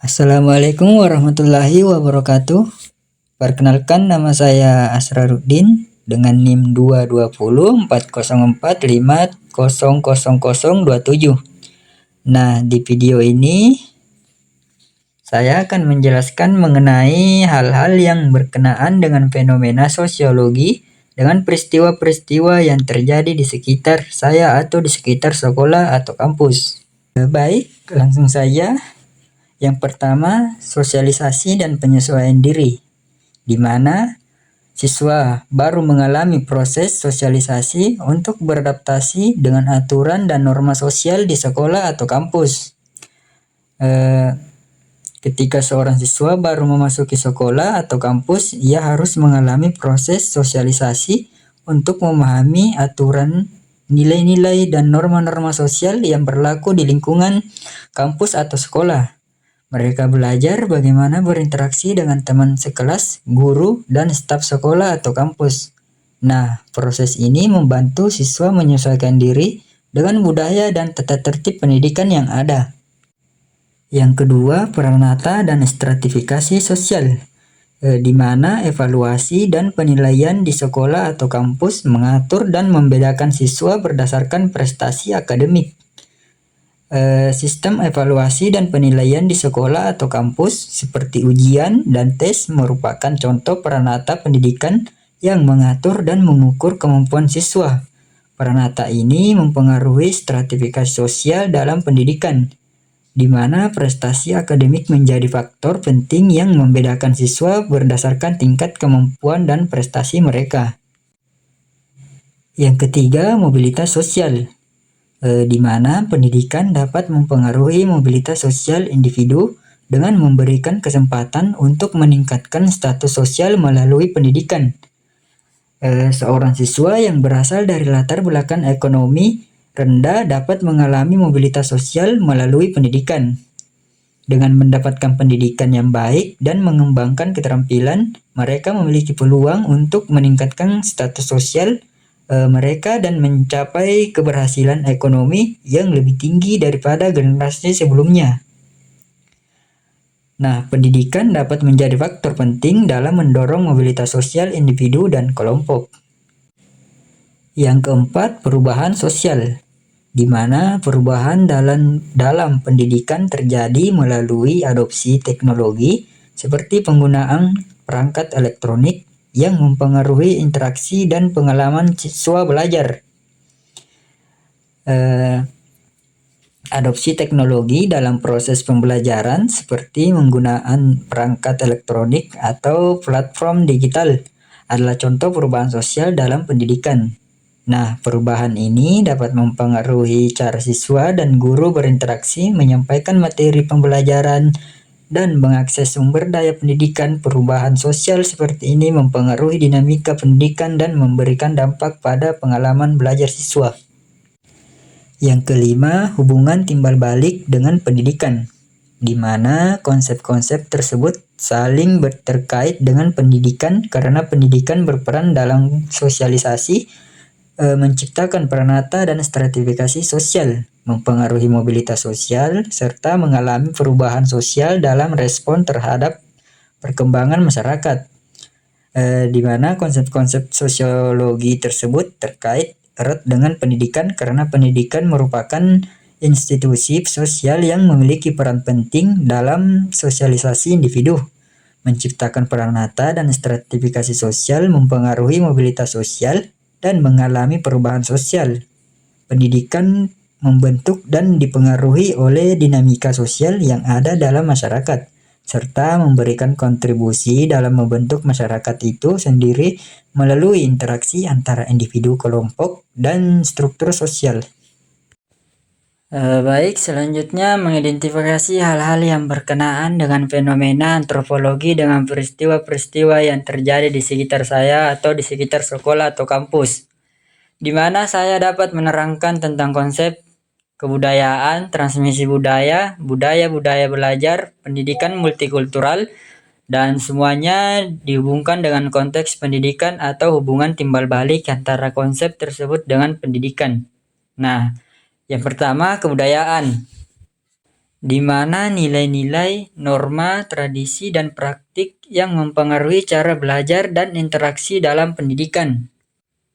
Assalamualaikum warahmatullahi wabarakatuh. Perkenalkan, nama saya Asraruddin dengan NIM 2204045000027. Nah, di video ini saya akan menjelaskan mengenai hal-hal yang berkenaan dengan fenomena sosiologi dengan peristiwa-peristiwa yang terjadi di sekitar saya atau di sekitar sekolah atau kampus. Baik, langsung saja. Yang pertama, sosialisasi dan penyesuaian diri, di mana siswa baru mengalami proses sosialisasi untuk beradaptasi dengan aturan dan norma sosial di sekolah atau kampus. Ketika seorang siswa baru memasuki sekolah atau kampus, ia harus mengalami proses sosialisasi untuk memahami aturan, nilai-nilai, dan norma-norma sosial yang berlaku di lingkungan kampus atau sekolah. Mereka belajar bagaimana berinteraksi dengan teman sekelas, guru, dan staf sekolah atau kampus. Nah, proses ini membantu siswa menyesuaikan diri dengan budaya dan tata tertib pendidikan yang ada. Yang kedua, peranata dan stratifikasi sosial, di mana evaluasi dan penilaian di sekolah atau kampus mengatur dan membedakan siswa berdasarkan prestasi akademik. Sistem evaluasi dan penilaian di sekolah atau kampus seperti ujian dan tes merupakan contoh peranata pendidikan yang mengatur dan mengukur kemampuan siswa. Peranata ini mempengaruhi stratifikasi sosial dalam pendidikan, di mana prestasi akademik menjadi faktor penting yang membedakan siswa berdasarkan tingkat kemampuan dan prestasi mereka. Yang ketiga, mobilitas sosial, di mana pendidikan dapat mempengaruhi mobilitas sosial individu dengan memberikan kesempatan untuk meningkatkan status sosial melalui pendidikan. Seorang siswa yang berasal dari latar belakang ekonomi rendah dapat mengalami mobilitas sosial melalui pendidikan. Dengan mendapatkan pendidikan yang baik dan mengembangkan keterampilan, mereka memiliki peluang untuk meningkatkan status sosial mereka dan mencapai keberhasilan ekonomi yang lebih tinggi daripada generasi sebelumnya. Nah, pendidikan dapat menjadi faktor penting dalam mendorong mobilitas sosial individu dan kelompok. Yang keempat, perubahan sosial, di mana perubahan dalam pendidikan terjadi melalui adopsi teknologi seperti penggunaan perangkat elektronik yang mempengaruhi interaksi dan pengalaman siswa belajar. Adopsi teknologi dalam proses pembelajaran seperti penggunaan perangkat elektronik atau platform digital adalah contoh perubahan sosial dalam pendidikan. Nah, perubahan ini dapat mempengaruhi cara siswa dan guru berinteraksi, menyampaikan materi pembelajaran, dan mengakses sumber daya pendidikan. Perubahan sosial seperti ini mempengaruhi dinamika pendidikan dan memberikan dampak pada pengalaman belajar siswa. Yang kelima, hubungan timbal balik dengan pendidikan, di mana konsep-konsep tersebut saling terkait dengan pendidikan karena pendidikan berperan dalam sosialisasi, menciptakan peranata dan stratifikasi sosial, mempengaruhi mobilitas sosial, serta mengalami perubahan sosial dalam respon terhadap perkembangan masyarakat, di mana konsep-konsep sosiologi tersebut terkait erat dengan pendidikan karena pendidikan merupakan institusi sosial yang memiliki peran penting dalam sosialisasi individu, menciptakan peranata dan stratifikasi sosial, mempengaruhi mobilitas sosial, dan mengalami perubahan sosial. Pendidikan membentuk dan dipengaruhi oleh dinamika sosial yang ada dalam masyarakat, serta memberikan kontribusi dalam membentuk masyarakat itu sendiri melalui interaksi antara individu, kelompok, dan struktur sosial. Baik, selanjutnya mengidentifikasi hal-hal yang berkenaan dengan fenomena antropologi dengan peristiwa-peristiwa yang terjadi di sekitar saya atau di sekitar sekolah atau kampus, di mana saya dapat menerangkan tentang konsep kebudayaan, transmisi budaya, budaya belajar, pendidikan multikultural, dan semuanya dihubungkan dengan konteks pendidikan atau hubungan timbal balik antara konsep tersebut dengan pendidikan. Nah, yang pertama, kebudayaan. di mana nilai-nilai, norma, tradisi, dan praktik yang mempengaruhi cara belajar dan interaksi dalam pendidikan.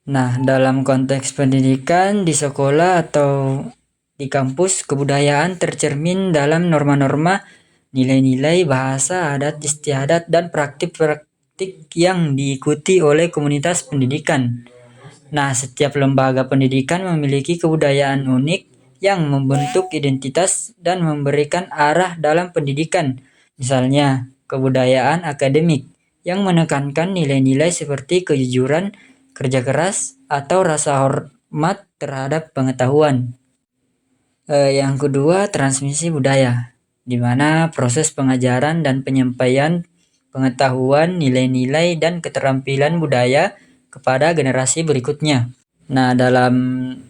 Nah, dalam konteks pendidikan di sekolah atau di kampus, kebudayaan tercermin dalam norma-norma, nilai-nilai, bahasa, adat istiadat, dan praktik-praktik yang diikuti oleh komunitas pendidikan. Nah, setiap lembaga pendidikan memiliki kebudayaan unik yang membentuk identitas dan memberikan arah dalam pendidikan. Misalnya, kebudayaan akademik yang menekankan nilai-nilai seperti kejujuran, kerja keras, atau rasa hormat terhadap pengetahuan. Yang kedua, transmisi budaya, di mana proses pengajaran dan penyampaian pengetahuan, nilai-nilai, dan keterampilan budaya kepada generasi berikutnya. Nah, dalam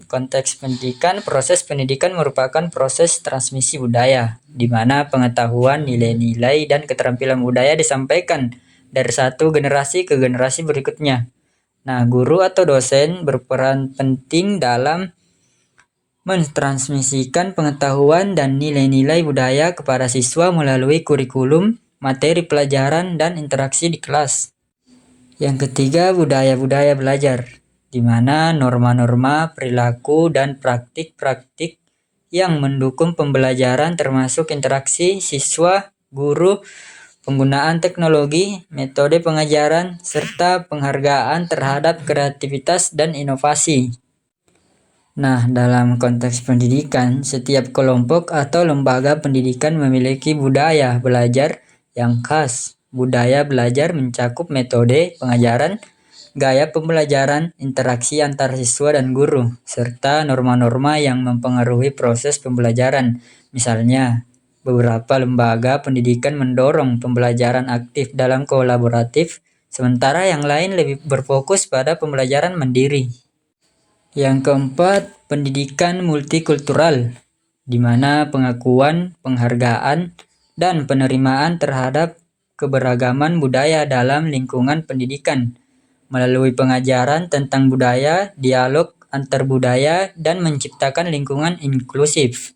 konteks pendidikan, proses pendidikan merupakan proses transmisi budaya, di mana pengetahuan, nilai-nilai, dan keterampilan budaya disampaikan dari satu generasi ke generasi berikutnya. Nah, guru atau dosen berperan penting dalam mentransmisikan pengetahuan dan nilai-nilai budaya kepada siswa melalui kurikulum, materi pelajaran, dan interaksi di kelas. Yang ketiga, budaya-budaya belajar, di mana norma-norma, perilaku, dan praktik-praktik yang mendukung pembelajaran termasuk interaksi siswa, guru, penggunaan teknologi, metode pengajaran, serta penghargaan terhadap kreativitas dan inovasi. Nah, dalam konteks pendidikan, setiap kelompok atau lembaga pendidikan memiliki budaya belajar yang khas. Budaya belajar mencakup metode pengajaran, gaya pembelajaran, interaksi antar siswa dan guru, serta norma-norma yang mempengaruhi proses pembelajaran. Misalnya, beberapa lembaga pendidikan mendorong pembelajaran aktif dalam kolaboratif, sementara yang lain lebih berfokus pada pembelajaran mandiri. Yang keempat, pendidikan multikultural, di mana pengakuan, penghargaan, dan penerimaan terhadap keberagaman budaya dalam lingkungan pendidikan, melalui pengajaran tentang budaya, dialog antar budaya, dan menciptakan lingkungan inklusif.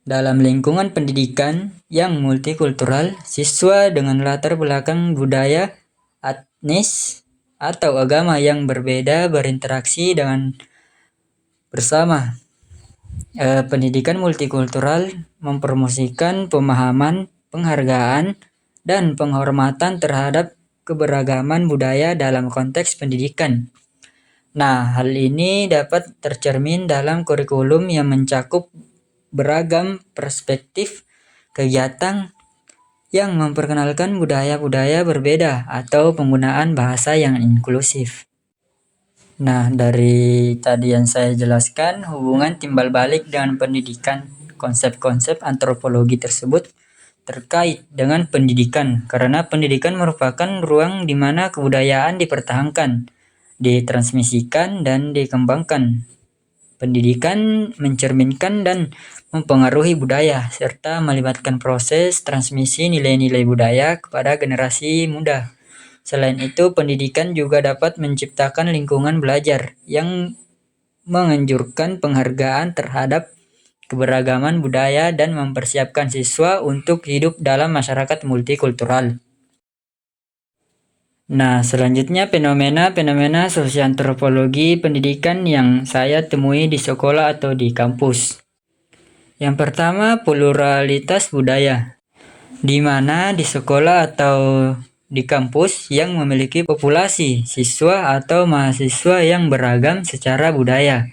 Dalam lingkungan pendidikan yang multikultural, siswa dengan latar belakang budaya, etnis, atau agama yang berbeda berinteraksi dengan bersama. Pendidikan multikultural mempromosikan pemahaman, penghargaan, dan penghormatan terhadap keberagaman budaya dalam konteks pendidikan. Nah, hal ini dapat tercermin dalam kurikulum yang mencakup beragam perspektif, kegiatan yang memperkenalkan budaya-budaya berbeda atau penggunaan bahasa yang inklusif. Nah, dari tadi yang saya jelaskan, hubungan timbal balik dengan pendidikan, konsep-konsep antropologi tersebut terkait dengan pendidikan, karena pendidikan merupakan ruang di mana kebudayaan dipertahankan, ditransmisikan, dan dikembangkan. Pendidikan mencerminkan dan mempengaruhi budaya, serta melibatkan proses transmisi nilai-nilai budaya kepada generasi muda. Selain itu, pendidikan juga dapat menciptakan lingkungan belajar yang menganjurkan penghargaan terhadap keberagaman budaya dan mempersiapkan siswa untuk hidup dalam masyarakat multikultural. Nah, selanjutnya fenomena sosiantropologi pendidikan yang saya temui di sekolah atau di kampus. Yang pertama, pluralitas budaya, di mana di sekolah atau di kampus yang memiliki populasi siswa atau mahasiswa yang beragam secara budaya.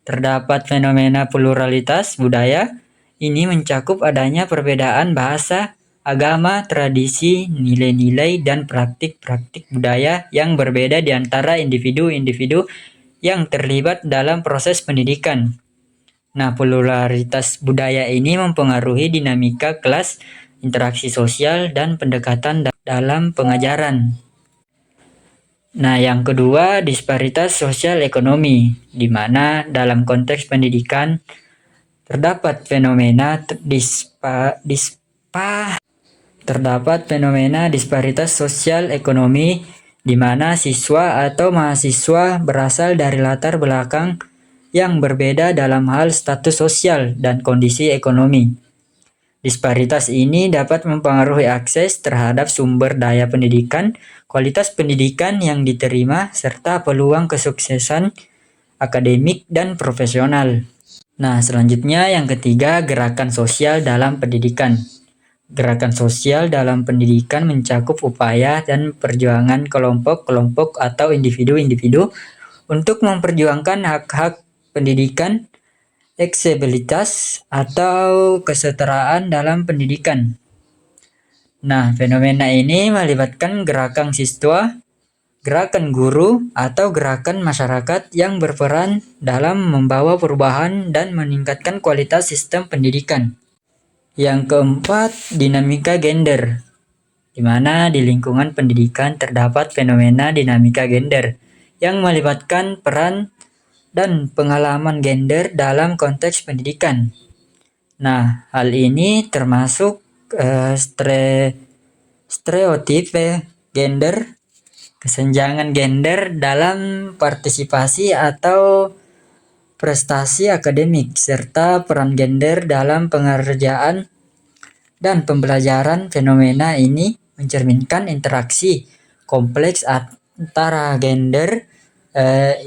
Terdapat fenomena pluralitas budaya. Ini mencakup adanya perbedaan bahasa, agama, tradisi, nilai-nilai, dan praktik-praktik budaya yang berbeda di antara individu-individu yang terlibat dalam proses pendidikan. Nah, pluralitas budaya ini mempengaruhi dinamika kelas, interaksi sosial, dan pendekatan dalam pengajaran. Nah, yang kedua, disparitas sosial ekonomi, di mana dalam konteks pendidikan terdapat fenomena disparitas sosial ekonomi, di mana siswa atau mahasiswa berasal dari latar belakang yang berbeda dalam hal status sosial dan kondisi ekonomi. Disparitas ini dapat mempengaruhi akses terhadap sumber daya pendidikan, kualitas pendidikan yang diterima, serta peluang kesuksesan akademik dan profesional. Nah, selanjutnya yang ketiga, gerakan sosial dalam pendidikan. Gerakan sosial dalam pendidikan mencakup upaya dan perjuangan kelompok-kelompok atau individu-individu untuk memperjuangkan hak-hak pendidikan, aksesibilitas, atau kesetaraan dalam pendidikan. Nah, fenomena ini melibatkan gerakan siswa, gerakan guru, atau gerakan masyarakat yang berperan dalam membawa perubahan dan meningkatkan kualitas sistem pendidikan. Yang keempat, dinamika gender, di mana di lingkungan pendidikan terdapat fenomena dinamika gender yang melibatkan peran dan pengalaman gender dalam konteks pendidikan. Nah, hal ini termasuk stereotip gender, kesenjangan gender dalam partisipasi atau prestasi akademik, serta peran gender dalam pengerjaan dan pembelajaran. Fenomena ini mencerminkan interaksi kompleks antara gender,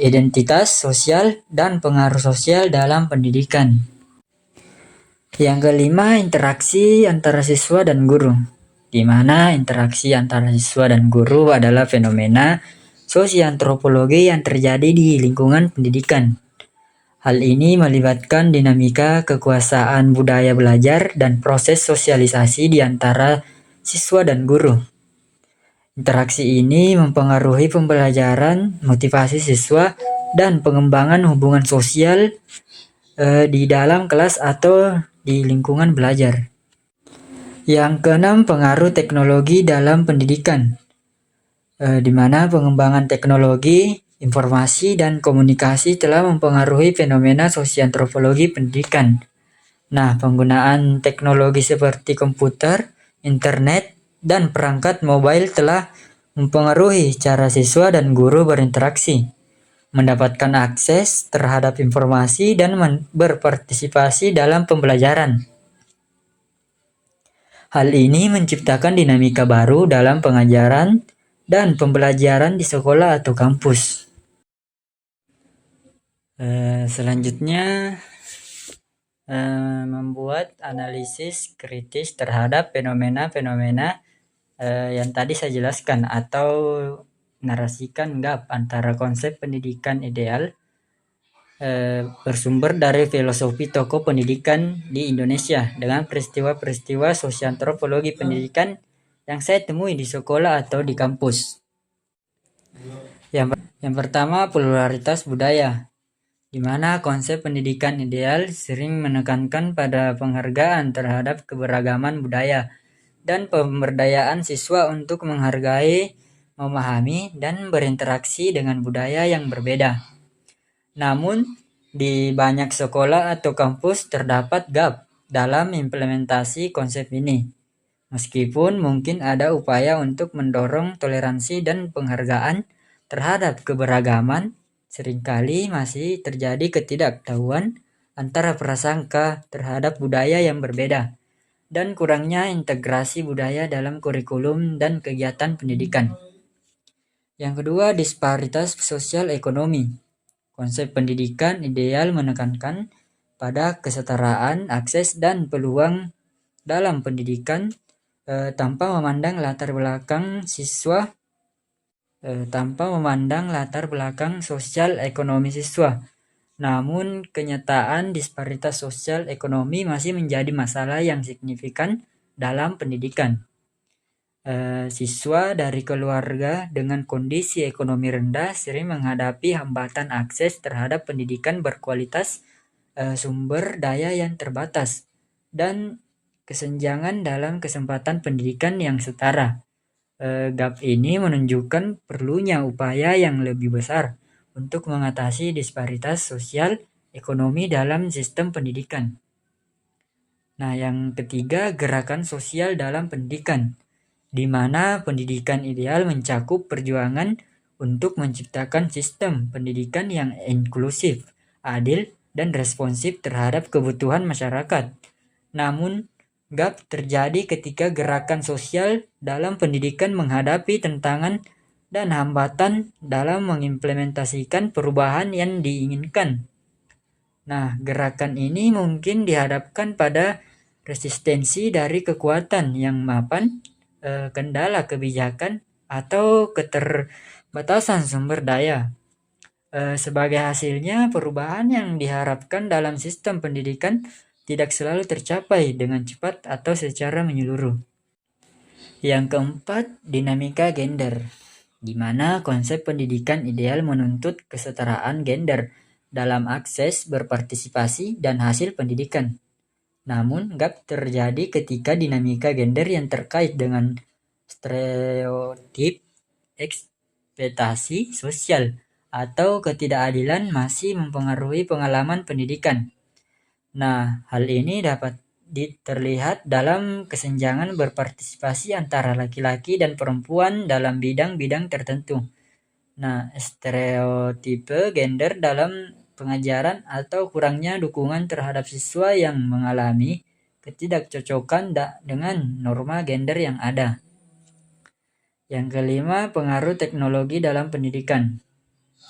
identitas sosial, dan pengaruh sosial dalam pendidikan. Yang kelima, interaksi antara siswa dan guru, di mana interaksi antara siswa dan guru adalah fenomena sosiantropologi yang terjadi di lingkungan pendidikan. Hal ini melibatkan dinamika kekuasaan budaya belajar dan proses sosialisasi di antara siswa dan guru. Interaksi ini mempengaruhi pembelajaran, motivasi siswa, dan pengembangan hubungan sosial di dalam kelas atau di lingkungan belajar. Yang keenam, pengaruh teknologi dalam pendidikan, di mana pengembangan teknologi informasi dan komunikasi telah mempengaruhi fenomena sosiantropologi pendidikan. Nah, penggunaan teknologi seperti komputer, internet, dan perangkat mobile telah mempengaruhi cara siswa dan guru berinteraksi, mendapatkan akses terhadap informasi, dan berpartisipasi dalam pembelajaran. Hal ini menciptakan dinamika baru dalam pengajaran dan pembelajaran di sekolah atau kampus. Selanjutnya, membuat analisis kritis terhadap fenomena-fenomena yang tadi saya jelaskan, atau narasikan gap antara konsep pendidikan ideal bersumber dari filosofi tokoh pendidikan di Indonesia dengan peristiwa-peristiwa sosiantropologi pendidikan yang saya temui di sekolah atau di kampus. Yang pertama, pluralitas budaya, di mana konsep pendidikan ideal sering menekankan pada penghargaan terhadap keberagaman budaya dan pemberdayaan siswa untuk menghargai, memahami, dan berinteraksi dengan budaya yang berbeda. Namun, di banyak sekolah atau kampus terdapat gap dalam implementasi konsep ini. Meskipun mungkin ada upaya untuk mendorong toleransi dan penghargaan terhadap keberagaman, seringkali masih terjadi ketidaktahuan antara prasangka terhadap budaya yang berbeda dan kurangnya integrasi budaya dalam kurikulum dan kegiatan pendidikan. Yang kedua, disparitas sosial ekonomi. Konsep pendidikan ideal menekankan pada kesetaraan, akses, dan peluang dalam pendidikan tanpa memandang latar belakang siswa, tanpa memandang latar belakang sosial ekonomi siswa. Namun, kenyataan disparitas sosial ekonomi masih menjadi masalah yang signifikan dalam pendidikan. Siswa dari keluarga dengan kondisi ekonomi rendah sering menghadapi hambatan akses terhadap pendidikan berkualitas, sumber daya yang terbatas, dan kesenjangan dalam kesempatan pendidikan yang setara. Gap ini menunjukkan perlunya upaya yang lebih besar untuk mengatasi disparitas sosial ekonomi dalam sistem pendidikan. Nah, yang ketiga, gerakan sosial dalam pendidikan, di mana pendidikan ideal mencakup perjuangan untuk menciptakan sistem pendidikan yang inklusif, adil, dan responsif terhadap kebutuhan masyarakat. Namun, Gap terjadi ketika gerakan sosial dalam pendidikan menghadapi tantangan dan hambatan dalam mengimplementasikan perubahan yang diinginkan. Nah, gerakan ini mungkin dihadapkan pada resistensi dari kekuatan yang mapan, kendala kebijakan, atau keterbatasan sumber daya. Sebagai hasilnya, perubahan yang diharapkan dalam sistem pendidikan tidak selalu tercapai dengan cepat atau secara menyeluruh. Yang keempat, dinamika gender, di mana konsep pendidikan ideal menuntut kesetaraan gender dalam akses, berpartisipasi, dan hasil pendidikan. Namun, gap terjadi ketika dinamika gender yang terkait dengan stereotip, ekspektasi sosial, atau ketidakadilan masih mempengaruhi pengalaman pendidikan. Nah, hal ini dapat terlihat dalam kesenjangan berpartisipasi antara laki-laki dan perempuan dalam bidang-bidang tertentu. Nah, stereotipe gender dalam pengajaran atau kurangnya dukungan terhadap siswa yang mengalami ketidakcocokan dengan norma gender yang ada. Yang kelima, pengaruh teknologi dalam pendidikan,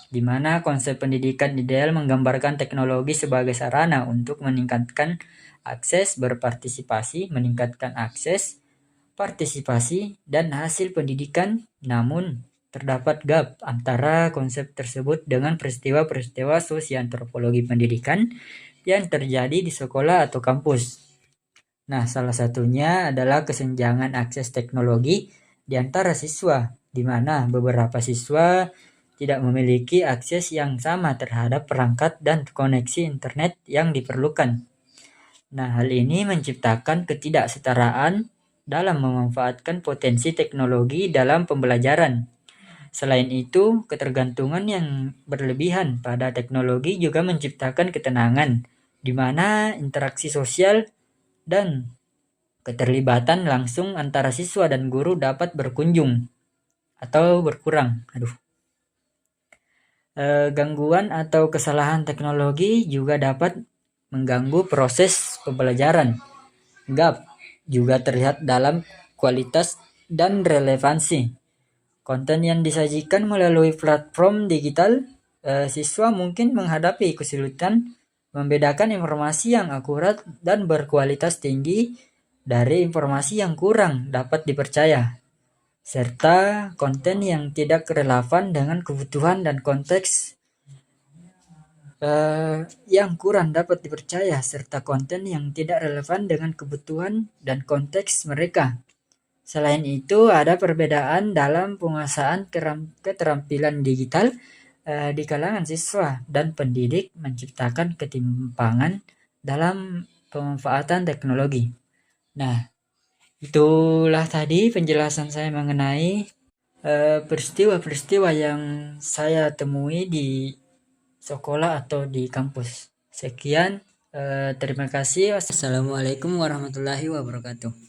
di mana konsep pendidikan ideal menggambarkan teknologi sebagai sarana untuk meningkatkan akses, berpartisipasi, meningkatkan akses, partisipasi, dan hasil pendidikan. Namun, terdapat gap antara konsep tersebut dengan peristiwa-peristiwa sosiantropologi pendidikan yang terjadi di sekolah atau kampus. Nah, salah satunya adalah kesenjangan akses teknologi di antara siswa, di mana beberapa siswa tidak memiliki akses yang sama terhadap perangkat dan koneksi internet yang diperlukan. Nah, hal ini menciptakan ketidaksetaraan dalam memanfaatkan potensi teknologi dalam pembelajaran. Selain itu, ketergantungan yang berlebihan pada teknologi juga menciptakan ketenangan, di mana interaksi sosial dan keterlibatan langsung antara siswa dan guru dapat berkunjung atau berkurang. Gangguan atau kesalahan teknologi juga dapat mengganggu proses pembelajaran. Gap juga terlihat dalam kualitas dan relevansi konten yang disajikan melalui platform digital. Siswa mungkin menghadapi kesulitan membedakan informasi yang akurat dan berkualitas tinggi dari informasi yang kurang dapat dipercaya, serta konten yang tidak relevan dengan kebutuhan dan konteks yang kurang dapat dipercaya, serta konten yang tidak relevan dengan kebutuhan dan konteks mereka. Selain itu, ada perbedaan dalam penguasaan keterampilan digital di kalangan siswa dan pendidik, menciptakan ketimpangan dalam pemanfaatan teknologi. Nah, itulah tadi penjelasan saya mengenai peristiwa-peristiwa yang saya temui di sekolah atau di kampus. Sekian, terima kasih. Wassalamualaikum warahmatullahi wabarakatuh.